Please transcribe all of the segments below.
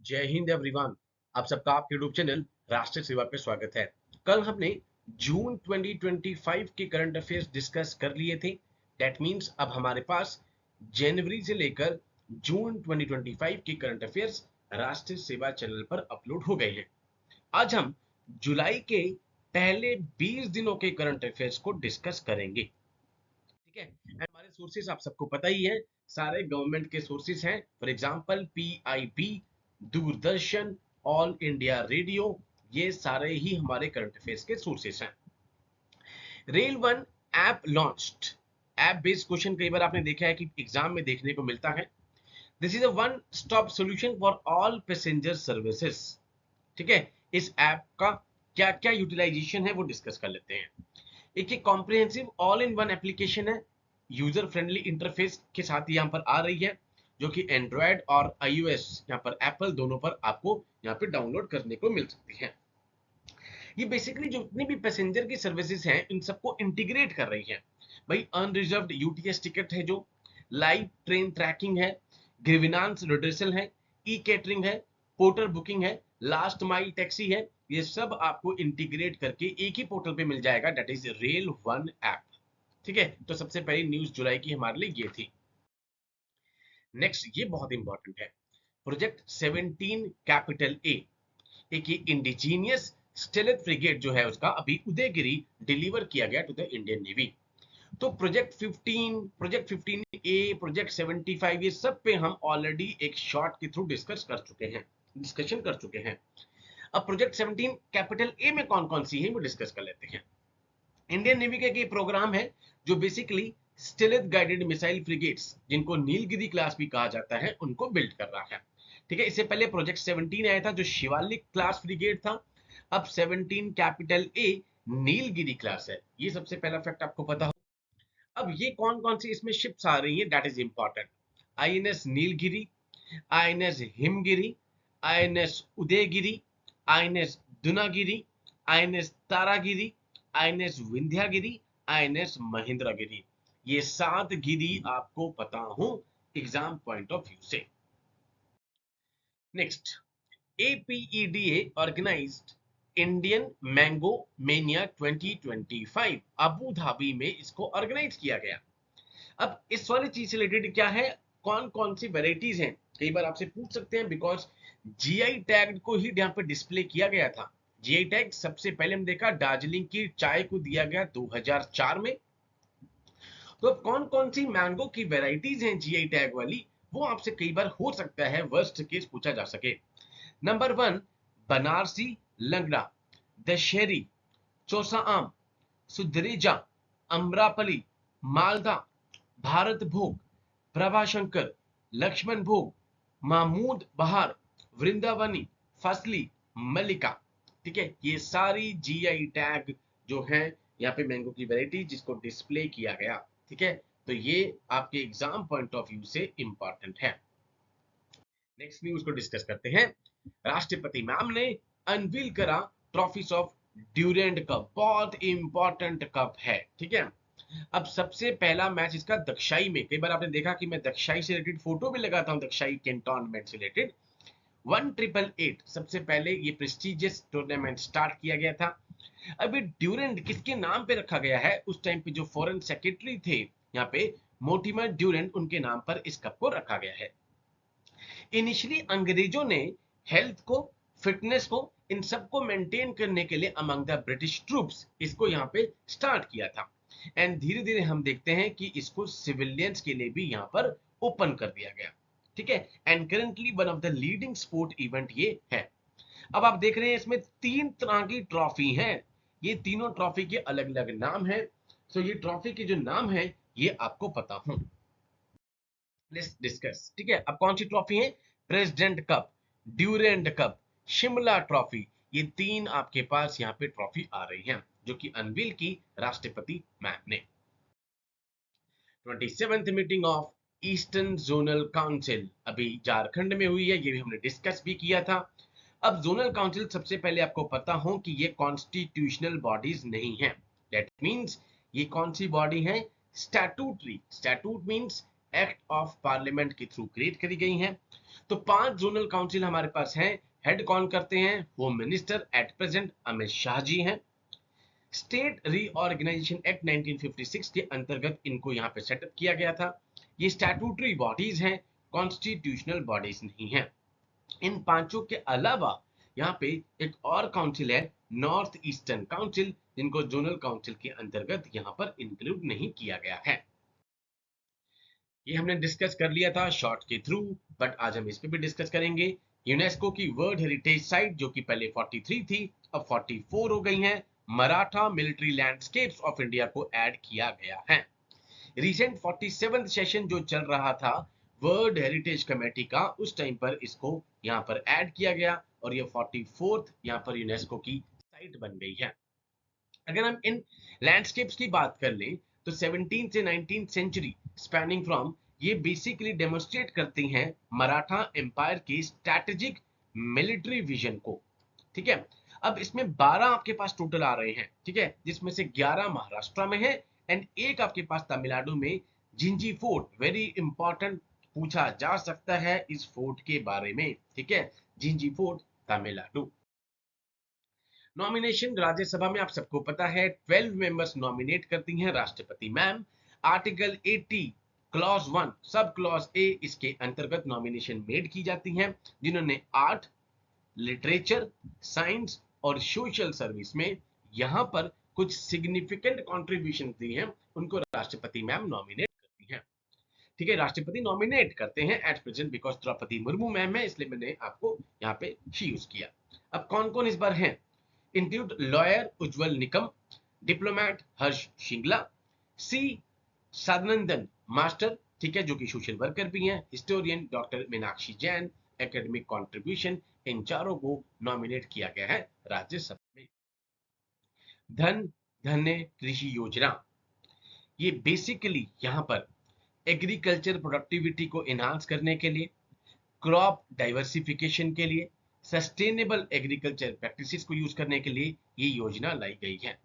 जय हिंद एवरीवन। आप सबका आपके यूट्यूब चैनल राष्ट्रीय सेवा पे स्वागत है। कल हमने जून 2025 के करंट अफेयर्स डिस्कस कर लिए थे। दैट मींस अब हमारे पास जनवरी से लेकर जून 2025 के करंट अफेयर्स राष्ट्रीय सेवा चैनल पर अपलोड हो गए हैं। आज हम जुलाई के पहले 20 दिनों के करंट अफेयर्स को डिस्कस करेंगे। ठीक है, एंड हमारे सोर्सेस आप सबको पता ही है, सारे गवर्नमेंट के सोर्सेस हैं। For example PIB, Doordarshan, all India radio, ये सारे ही हमारे करंट अफेयर्स के सोर्सेस हैं। Rail one app launched. App based question कई बार आपने देखा है कि एग्जाम में देखने को मिलता है। This is a one stop solution for all passenger services. ठीक है, इस ऐप का क्या क्या यूटिलाइजेशन है वो डिस्कस कर लेते हैं। एक comprehensive all in one application है, यूजर फ्रेंडली इंटरफेस के साथ यहाँ पर आ रही है, जो कि एंड्रॉयड और iOS यहाँ पर एप्पल दोनों पर आपको यहाँ पे डाउनलोड करने को मिल सकती है। ये बेसिकली जितनी भी पैसेंजर की सर्विसेज हैं इन सबको इंटीग्रेट कर रही है। भाई अनरिजर्व्ड यूटीएस टिकट है, जो लाइव ट्रेन ट्रैकिंग है, ग्रीविनांस रिड्रेसल है, ई कैटरिंग है, पोर्टर बुकिंग है, लास्ट माइल टैक्सी है, ये सब आपको इंटीग्रेट करके एक ही पोर्टल पे मिल जाएगा, that is rail one app. ठीक है, तो सबसे पहली न्यूज जुलाई की हमारे लिए ये थी। नेक्स्ट, ये बहुत इंपॉर्टेंट है, प्रोजेक्ट 17 कैपिटल ए। एक ये इंडिजीनियस स्टेलेथ फ्रिगेट जो है उसका अभी उदयगिरी डिलीवर किया गया टू द इंडियन नेवी। तो प्रोजेक्ट 15, प्रोजेक्ट 15 ए, प्रोजेक्ट 75, ये सब पे हम ऑलरेडी एक शॉर्ट के थ्रू डिस्कशन कर चुके हैं। अब प्रोजेक्ट 17 कैपिटल ए में कौन कौन सी है वो डिस्कस कर लेते हैं। इंडियन नेवी का एक प्रोग्राम है जो बेसिकली स्टेलेथ गाइडेड मिसाइल फ्रिगेट्स, जिनको नीलगिरी क्लास भी कहा जाता है, उनको बिल्ड कर रहा है। ठीक है, इससे पहले प्रोजेक्ट 17 आया था जो शिवालिक क्लास फ्रिगेट था। अब 17 कैपिटल ए नीलगिरी क्लास है, ये सबसे पहला फैक्ट आपको पता हो। अब ये कौन कौन सी इसमें शिप्स आ रही हैं, that is important. INS Nilgiri, INS Himgiri, INS Udaygiri, INS Dunagiri, INS Taragiri, INS Vindhyagiri, INS Mahendragiri. ये 7 गिरी आपको पता हो एग्जाम पॉइंट ऑफ व्यू से। Next, APEDA organized Indian mango mania 2025, Abu Dhabi में इसको ऑर्गेनाइज किया गया। अब इस वाली चीज से रिलेटेड क्या है, कौन कौन सी वेराइटीज हैं, कई बार आपसे पूछ सकते हैं, बिकॉज जीआई टैग को ही यहाँ पे डिस्प्ले किया गया था। जीआई टैग सबसे पहले हम देखा दार्जिलिंग की चाय को दिया गया 2004 में। तो अब कौन कौन सी मैंगो की वेराइटीज हैं जीआई टैग वाली, वो आपसे कई बार हो सकता है वर्स्ट केस पूछा जा सके। नंबर 1, बनारसी लंगड़ा, दशहरी, चौसा आम, सुधरेजा, अम्रापली, मालदा, भारत भोग, प्रभाशंकर, लक्ष्मण भोग, महमूद बहार, वृंदावनी, फसली, मल्लिका। ठीक है, ये सारी जीआई टैग जो है यहाँ पे मैंगो की वैरायटी जिसको डिस्प्ले किया गया। ठीक है, तो ये आपके एग्जाम पॉइंट ऑफ व्यू से इंपॉर्टेंट है। नेक्स्ट न्यूज को डिस्कस करते हैं। राष्ट्रपति मैम ने अनवील करा ट्रॉफीज ऑफ ड्यूरेंट कप, बहुत इंपॉर्टेंट कप है। ठीक है, अब सबसे पहला मैच इसका दक्षाई में, कई बार आपने देखा कि मैं दक्षाई से रिलेटेड फोटो भी लगाता हूं, दक्षाई कैंटोनमेंट से रिलेटेड 1888 सबसे पहले ये प्रेस्टिजियस टूर्नामेंट स्टार्ट किया गया था। अभी ड्यूरेंट किसके नाम पे रखा गया है, उस टाइम पे जो फॉरेन सेक्रेटरी थे यहाँ पे मोर्टिमर ड्यूरेंट, उनके नाम पर इस कप को रखा गया है। इनिशियली अंग्रेजों ने हेल्थ को, फिटनेस को, इन सबको मेंटेन करने के लिए अमंग द ब्रिटिश ट्रूप्स इसको यहाँ पे स्टार्ट किया था। एंड धीरे धीरे हम देखते हैं कि इसको सिविलियंस के लिए भी यहाँ पर ओपन कर दिया गया। ठीक है, and currently one of the leading sport event ये है। अब आप देख रहे हैं इसमें 3 तरह की ट्रॉफी हैं, ये तीनों ट्रॉफी के अलग अलग नाम है। सो ये ट्रॉफी के जो नाम है ये आपको पता हो, लेट्स डिस्कस। ठीक है, अब कौन सी ट्रॉफी है, president cup, Durand cup, Shimla trophy, ये 3 आपके पास यहाँ पे ट्रॉफी आ रही हैं जो कि अनवील की राष्ट्रपति मैम ने। 27th meeting of eastern zonal council अभी झारखंड में हुई है, ये भी हमने डिस्कस भी किया था। अब जोनल काउंसिल सबसे पहले आपको पता हो कि ये कॉन्स्टिट्यूशनल बॉडीज नहीं है। दैट मींस ये कौन सी बॉडी है, statutory. Statute means act of parliament के थ्रू क्रिएट करी गई हैं। तो 5 जोनल काउंसिल हमारे पास हैं। हेड कौन करते हैं? Home minister at present Amit Shah ji हैं। स्टेट रीऑर्गेनाइजेशन एक्ट 1956 के अंतर्गत इनको यहाँ पे सेटअप किया गया था। ये स्टैट्यूटरी बॉडीज हैं, कॉन्स्टिट्यूशनल बॉडीज नहीं है। इन पांचों के अलावा यहाँ पे एक और काउंसिल है, नॉर्थ ईस्टर्न काउंसिल, जिनको जोनल काउंसिल के अंतर्गत यहाँ पर इंक्लूड नहीं किया गया है। ये हमने डिस्कस कर लिया था शॉर्ट के थ्रू, बट आज हम इस पे भी डिस्कस करेंगे। यूनेस्को की वर्ल्ड हेरिटेज साइट जो कि पहले 43 थी, अब 44 हो गई हैं। Maratha military landscapes of India को ऐड किया गया है। रिसेंट 47th सेशन जो चल रहा था वर्ल्ड हेरिटेज कमेटी का, उस टाइम पर इसको यहाँ पर ऐड किया गया और ये 44th यहाँ पर यूनेस्को की साइट बन गई है। अगर हम इन लैंडस्केप्स की बात कर लें तो 17 से 19th सेंचुरी स्पैनिंग फ्रॉम, ये बेसिकली डेमोन्स्ट्रेट करती हैं मराठा एम्पायर के स्ट्रैटेजिक मिलिट्री विजन को। ठीक है, अब इसमें 12 आपके पास टोटल आ रहे हैं, ठीक है, जिसमें से 11 महाराष्ट्र में है एंड एक आपके पास तमिलनाडु में जिंजी फोर्ट। वेरी इंपॉर्टेंट, पूछा जा सकता है इस फोर्ट के बारे में। ठीक है, जिंजी फोर्ट तमिलनाडु। नॉमिनेशन राज्यसभा में आप सबको पता है 12 मेंबर्स नॉमिनेट करती हैं राष्ट्रपति ma'am. Article 80 clause 1 sub clause A इसके अंतर्गत नॉमिनेशन मेड की जाती हैं। जिन्होंने आर्ट, लिटरेचर, साइंस और सोशल सर्विस में यहां पर कुछ सिग्निफिकेंट कॉन्ट्रीब्यूशन दी हैं, उनको राष्ट्रपति मैम नॉमिनेट करती हैं। ठीक है, राष्ट्रपति नॉमिनेट करते हैं at present, because Draupadi Murmu ma'am है, इसलिए मैंने आपको यहाँ पे शी यूज किया। अब कौन कौन इस बार हैं? Include lawyer Ujjwal Nikam, diplomat Harsh Shringla, C Sadanandan master, ठीक है, जो कि सोशल वर्कर भी हैं, historian doctor Meenakshi Jain, academic contribution, इन चारों को नॉमिनेट किया गया है राज्यसभा में। धन धन्य कृषि योजना, ये बेसिकली यहाँ पर एग्रीकल्चर प्रोडक्टिविटी को एनहांस करने के लिए, क्रॉप डाइवर्सिफिकेशन के लिए, सस्टेनेबल एग्रीकल्चर प्रैक्टिसेस को यूज करने के लिए ये योजना लाई गई है।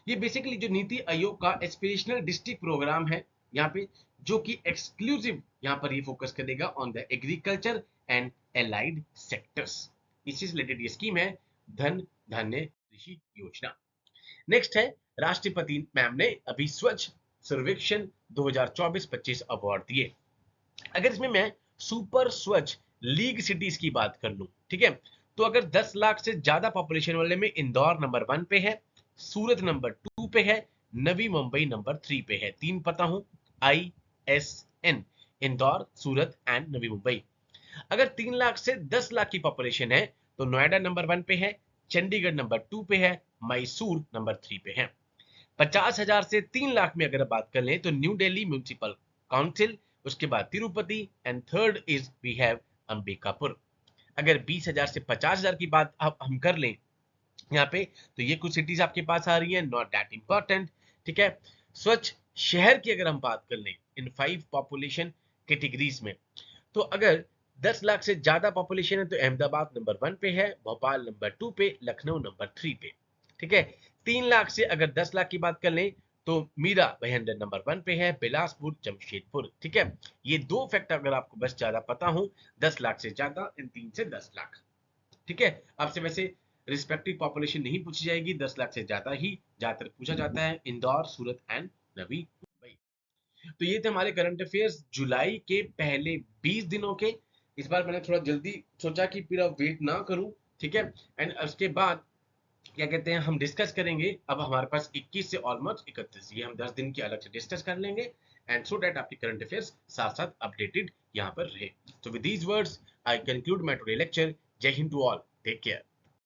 ये बेसिकली जो नीति आयोग का एस्पिरेशनल डिस्ट्रिक्ट प्रोग्राम है यहाँ पे, जो कि एक्सक्लूसिव यहाँ पर ये फोकस करेगा on the agriculture and allied sectors. इसी से रिलेटेड ये स्कीम है धन धान्य कृषि योजना। नेक्स्ट है, राष्ट्रपति मैम ने अभी स्वच्छ सर्वेक्षण 2024-25 अवार्ड दिए। अगर इसमें मैं सुपर स्वच्छ लीग सिटीज की बात कर लूं, ठीक है, तो अगर 10 लाख से ज्यादा पॉपुलेशन वाले में इंदौर नंबर 1 पे है, सूरत नंबर 2 पे है, नवी मुंबई नंबर 3 पे है। तीन पता हूं, ISN, Indore, Surat and Navi Mumbai. अगर 3 लाख से 10 लाख की पॉपुलेशन है तो नोएडा नंबर 1 पे है, चंडीगढ़ नंबर 2 पे है, मैसूर नंबर 3 पे है। 50,000 से 3 लाख में अगर बात कर लें तो न्यू दिल्ली म्युनिसिपल काउंसिल, उसके बाद Tirupati and third is we have Ambikapur. अगर 20,000 से 50,000 की बात अब हम कर लें यहाँ पे, तो ये कुछ सिटीज आपके पास आ रही है, नॉट दैट इंपॉर्टेंट। ठीक है, स्वच्छ शहर की अगर हम बात कर लें इन 5 पॉपुलेशन कैटेगरीज में, तो अगर 10 लाख से ज्यादा पॉपुलेशन है तो अहमदाबाद नंबर 1 पे है, भोपाल नंबर 2 पे, लखनऊ नंबर 3 पे। ठीक है, 3 लाख से अगर 10 लाख की बात कर लें तो मीरा भाईंदर नंबर 1 पे है, बिलासपुर, जमशेदपुर। ठीक है, ये दो फैक्ट अगर आपको बस ज्यादा पता हो, 10 लाख से ज्यादा इन 3 से 10 लाख। ठीक है, आपसे वैसे रिस्पेक्टिव पॉपुलेशन नहीं पूछी जाएगी, 10 लाख से ज्यादा ही ज्यादातर पूछा जाता है, इंदौर, सूरत एंड नवी मुंबई। तो ये थे हमारे करंट अफेयर्स जुलाई के पहले 20 दिनों के। इस बार मैंने थोड़ा जल्दी सोचा कि पूरा वेट ना करूं, ठीक है, एंड उसके बाद क्या कहते हैं हम डिस्कस करेंगे। अब हमारे पास 21 से ऑलमोस्ट 31, ये हम 10 दिन की अलग से डिस्कस कर लेंगे एंड सो दैट आपकी करंट अफेयर्स साथ साथ अपडेटेड यहाँ पर रहे। So with these words I conclude my today lecture. Jai Hind to all. Take care.